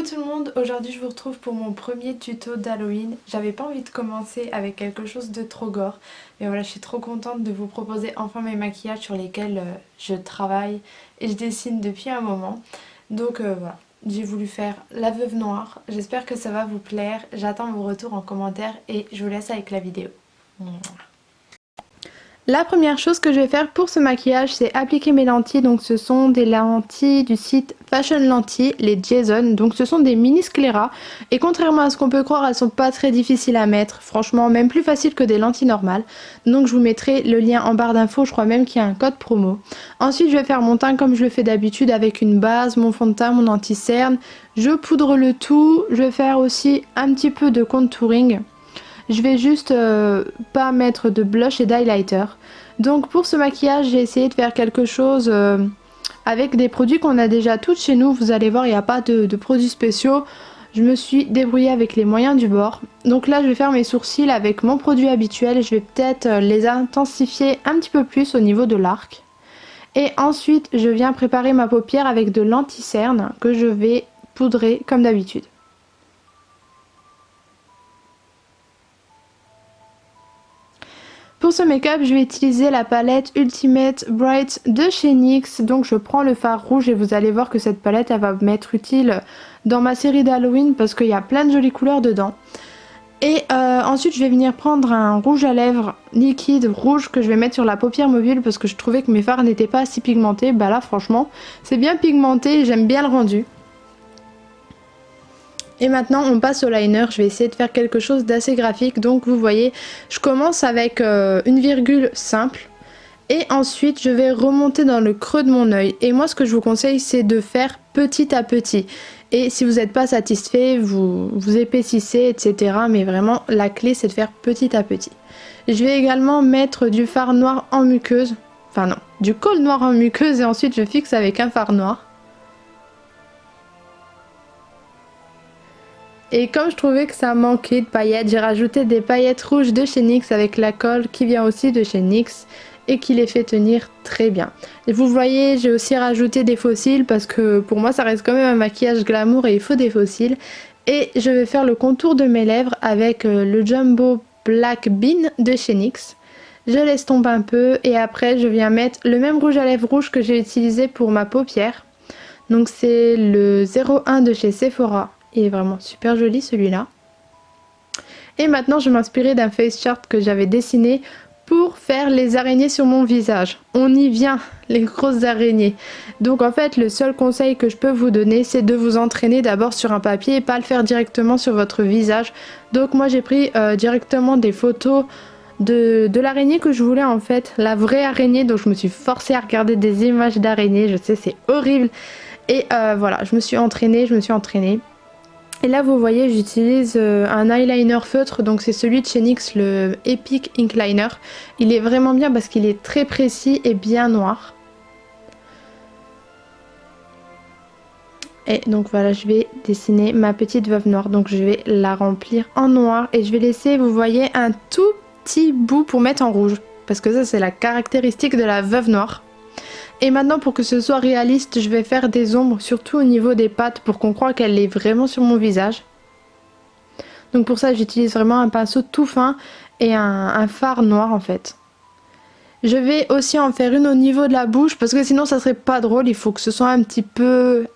tout le monde, aujourd'hui je vous retrouve pour mon premier tuto d'Halloween. J'avais pas envie de commencer avec quelque chose de trop gore, mais voilà, je suis trop contente de vous proposer enfin mes maquillages sur lesquels je travaille et je dessine depuis un moment. Donc voilà, j'ai voulu faire la veuve noire, j'espère que ça va vous plaire, j'attends vos retours en commentaire et je vous laisse avec la vidéo. La première chose que je vais faire pour ce maquillage, c'est appliquer mes lentilles. Donc ce sont des lentilles du site Fashion Lentilles, les Jason. Donc ce sont des mini scléras. Et contrairement à ce qu'on peut croire, elles sont pas très difficiles à mettre. Franchement, même plus facile que des lentilles normales. Donc je vous mettrai le lien en barre d'infos. Je crois même qu'il y a un code promo. Ensuite, je vais faire mon teint comme je le fais d'habitude avec une base, mon fond de teint, mon anti-cerne. Je poudre le tout. Je vais faire aussi un petit peu de contouring. Je vais juste pas mettre de blush et d'highlighter. Donc pour ce maquillage, j'ai essayé de faire quelque chose avec des produits qu'on a déjà tous chez nous. Vous allez voir, il n'y a pas de produits spéciaux. Je me suis débrouillée avec les moyens du bord. Donc là, je vais faire mes sourcils avec mon produit habituel. Je vais peut-être les intensifier un petit peu plus au niveau de l'arc. Et ensuite, je viens préparer ma paupière avec de l'anti-cerne que je vais poudrer comme d'habitude. Pour ce make-up, je vais utiliser la palette Ultimate Bright de chez NYX. Donc je prends le fard rouge et vous allez voir que cette palette, elle va m'être utile dans ma série d'Halloween parce qu'il y a plein de jolies couleurs dedans. Et ensuite, je vais venir prendre un rouge à lèvres liquide rouge que je vais mettre sur la paupière mobile parce que je trouvais que mes fards n'étaient pas assez pigmentés. Bah là, franchement, c'est bien pigmenté et j'aime bien le rendu. Et maintenant on passe au liner, je vais essayer de faire quelque chose d'assez graphique. Donc vous voyez, je commence avec une virgule simple et ensuite je vais remonter dans le creux de mon œil. Et moi ce que je vous conseille c'est de faire petit à petit. Et si vous n'êtes pas satisfait, vous épaississez, etc. Mais vraiment la clé c'est de faire petit à petit. Je vais également mettre du fard noir en muqueuse, enfin non, du col noir en muqueuse et ensuite je fixe avec un fard noir. Et comme je trouvais que ça manquait de paillettes, j'ai rajouté des paillettes rouges de chez NYX avec la colle qui vient aussi de chez NYX et qui les fait tenir très bien. Et vous voyez, j'ai aussi rajouté des faux cils parce que pour moi ça reste quand même un maquillage glamour et il faut des faux cils. Et je vais faire le contour de mes lèvres avec le Jumbo Black Bean de chez NYX. Je l'estompe un peu et après je viens mettre le même rouge à lèvres rouge que j'ai utilisé pour ma paupière. Donc c'est le 01 de chez Sephora. Il est vraiment super joli celui-là. Et maintenant je vais m'inspirer d'un face chart que j'avais dessiné pour faire les araignées sur mon visage. On y vient, les grosses araignées. Donc en fait le seul conseil que je peux vous donner c'est de vous entraîner d'abord sur un papier et pas le faire directement sur votre visage. Donc moi j'ai pris directement des photos de l'araignée que je voulais en fait, la vraie araignée. Donc je me suis forcée à regarder des images d'araignées, je sais c'est horrible. Et voilà, je me suis entraînée. Et là vous voyez j'utilise un eyeliner feutre, donc c'est celui de chez NYX, le Epic Ink Liner. Il est vraiment bien parce qu'il est très précis et bien noir. Et donc voilà, je vais dessiner ma petite veuve noire, donc je vais la remplir en noir et je vais laisser, vous voyez, un tout petit bout pour mettre en rouge. Parce que ça c'est la caractéristique de la veuve noire. Et maintenant pour que ce soit réaliste, je vais faire des ombres surtout au niveau des pattes pour qu'on croie qu'elle est vraiment sur mon visage. Donc pour ça j'utilise vraiment un pinceau tout fin et un fard noir en fait. Je vais aussi en faire une au niveau de la bouche parce que sinon ça serait pas drôle, il faut que ce soit un petit peu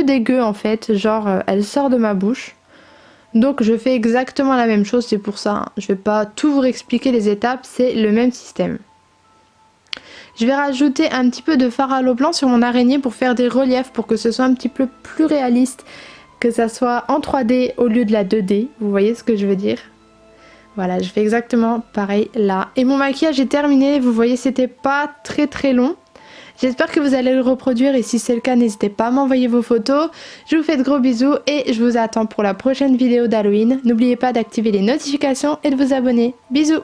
dégueu en fait, genre elle sort de ma bouche. Donc je fais exactement la même chose, c'est pour ça, hein. Je vais pas tout vous expliquer les étapes, c'est le même système. Je vais rajouter un petit peu de fard à l'eau blanc sur mon araignée pour faire des reliefs, pour que ce soit un petit peu plus réaliste, que ça soit en 3D au lieu de la 2D, vous voyez ce que je veux dire? Voilà, je fais exactement pareil là. Et mon maquillage est terminé, vous voyez c'était pas très long. J'espère que vous allez le reproduire et si c'est le cas n'hésitez pas à m'envoyer vos photos. Je vous fais de gros bisous et je vous attends pour la prochaine vidéo d'Halloween. N'oubliez pas d'activer les notifications et de vous abonner. Bisous!